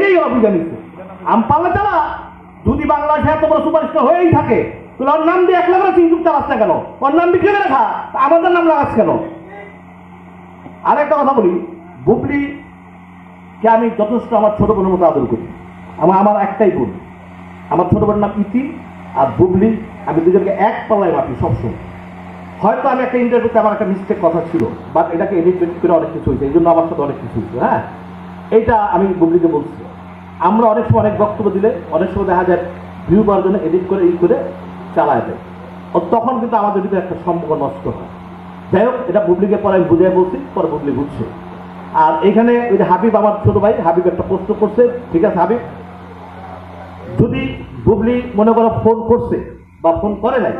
এইটাই ওরা বুঝে নিচ্ছে। আম পাল্লা চালা যদি বাংলাদেশে এত বড় সুপারস্টার হয়েই থাকে, তাহলে ওর নাম দিয়ে 1 লাখ ইউটিউব চালাস না কেন? ওর নাম বিক্রি করে রাখা, আমাদের নাম লাগাস কেন? আর একটা কথা বলি, বুবলিকে আমি যথেষ্ট আমার ছোট বোনের মতো আদর করি। আমার একটাই বোন, আমার ছোট বোনের নাম ইতি, আর বুবলি, আমি দুজনকে এক পাল্লায় মাপি সবসময়। হয়তো আমি একটা ইন্টারভিউতে আমার একটা মিস্টেক কথা ছিল, বাট এটাকে এডিট করে অনেক কিছু হয়েছে, এই জন্য আমার সাথে অনেক কিছু হয়েছে। হ্যাঁ, এইটা আমি বুবলিকে বলছি। আমরা অনেক সময় অনেক বক্তব্য দিলে অনেক সময় দেখা যায় ভিউ পাওয়ার জন্য এডিট করে করে চালায় দেয়, তখন কিন্তু আমাদের ভিতরে একটা সম্পর্ক নষ্ট হয়। যাই হোক, এটা বুবলিকে পরে আমি বুঝিয়ে বলছি, পরে বুবলি বুঝছে। আর এখানে ওই যে হাবিব, আমার ছোট ভাই হাবিব একটা প্রশ্ন করছে, ঠিক আছে হাবিব, যদি বুবলি মনে করো ফোন করছে বা ফোন করে নাই,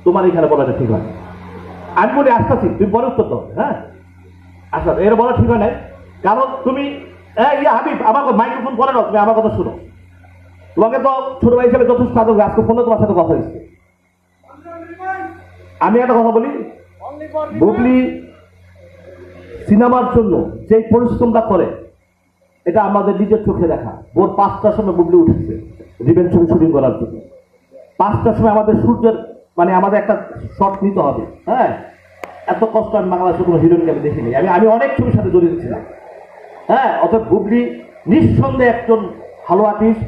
তোমার এখানে বলাটা ঠিক হয়। আমি বলি আসতেছি, তুমি বলো তো। হ্যাঁ, আচ্ছা, এর বলা ঠিক হয় নাই, কারণ তুমি হাবিব আমাকে মাইক্রোফোন করে নাও, তুমি আমার কথা শুনো। তোমাকে তো ছোট ভাই হিসেবে যথেষ্ট আদর, আজকে ফোনে তোমার সাথে কথা হচ্ছে। আমি একটা কথা বলি, বুবলি সিনেমার জন্য যে পরিশ্রমটা করে, এটা আমাদের নিজের চোখে দেখা। ভোর 5টার সময় বুবলি উঠেছে রিভেঞ্জ ছবি শুটিং করার জন্য। 5টার সময় আমাদের সূর্যের মানে আমাদের একটা শট নিতে হবে। হ্যাঁ, এত কষ্ট আমি বাংলাদেশের কোনো হিরোইনকে আমি দেখিনি। আমি অনেক ছবির সাথে জড়িত ছিলাম। হ্যাঁ, অর্থাৎ বুবলি নিঃসন্দেহে একজন ভালো আর্টিস্ট।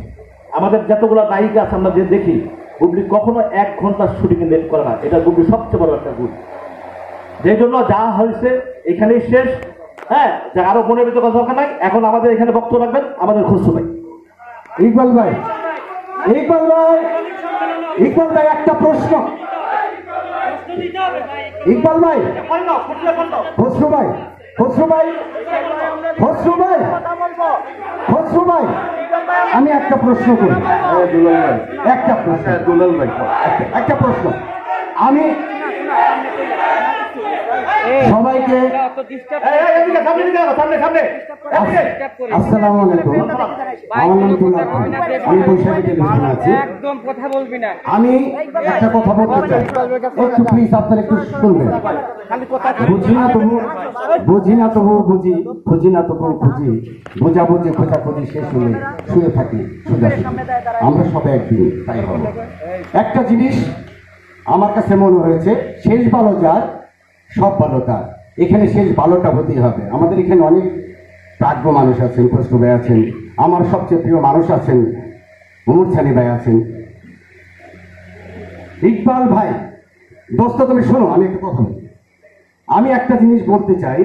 আমাদের যতগুলো নায়িকা আছে আমরা যে দেখি, বুবলি কখনো 1 ঘন্টার শুটিং লেট করে না, এটা বুবলি সবচেয়ে বড় একটা গুণ। যে জন্য যা হয়েছে এখানেই শেষ। হ্যাঁ, আরো মনের ভিতরে কথা দরকার নাই। এখন আমাদের এখানে বক্তব্য রাখবেন আমাদের খুশু ভাই ইকবাল ভাই। ইকবাল ভাই, ইকবাল ভাই একটা প্রশ্ন। ইকবাল ভাই, খসরু ভাই, খসরু ভাই, খসরু ভাই, খসরু ভাই, আমি একটা প্রশ্ন করি। একটা প্রশ্ন, দুলাল ভাই, একটা প্রশ্ন। আমি সবাইকে আসসালামু আলাইকুম, আমার নাম দুলাল, আমি বৈশাখী টেলিভিশনে আছি। আমি একটা কথা বলতে চাই, একটু প্লিজ আপনারা একটু শুনবেন। বুঝি না তবু বুঝি না তবু বুঝি, খুঁজি না তবু খুঁজি, বোঝাবুঝি খোঁজাখুঁজি শেষ হলে শুয়ে থাকি সোজাসুজি। আমরা সবাই একদিন তাই হবো। একটা জিনিস আমার কাছে মনে হয়েছে, শেষ ভালো যার সব ভালো তার। এখানে শেষ ভালোটা হতেই হবে। আমাদের এখানে অনেক প্রাজ্ঞ মানুষ আছেন, খসরু ভাই আছেন, আমার সবচেয়ে প্রিয় মানুষ আছেন, উমর ছানি ভাই আছেন। ইকবাল ভাই, দোস্ত তুমি শোনো, আমি একটা কথা বলি। আমি একটা জিনিস বলতে চাই,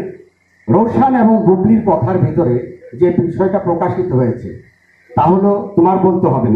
রোশান এবং বুবলির কথার ভিতরে যে বিষয়টা প্রকাশিত হয়েছে, তা হলো তোমার বলতে হবে না।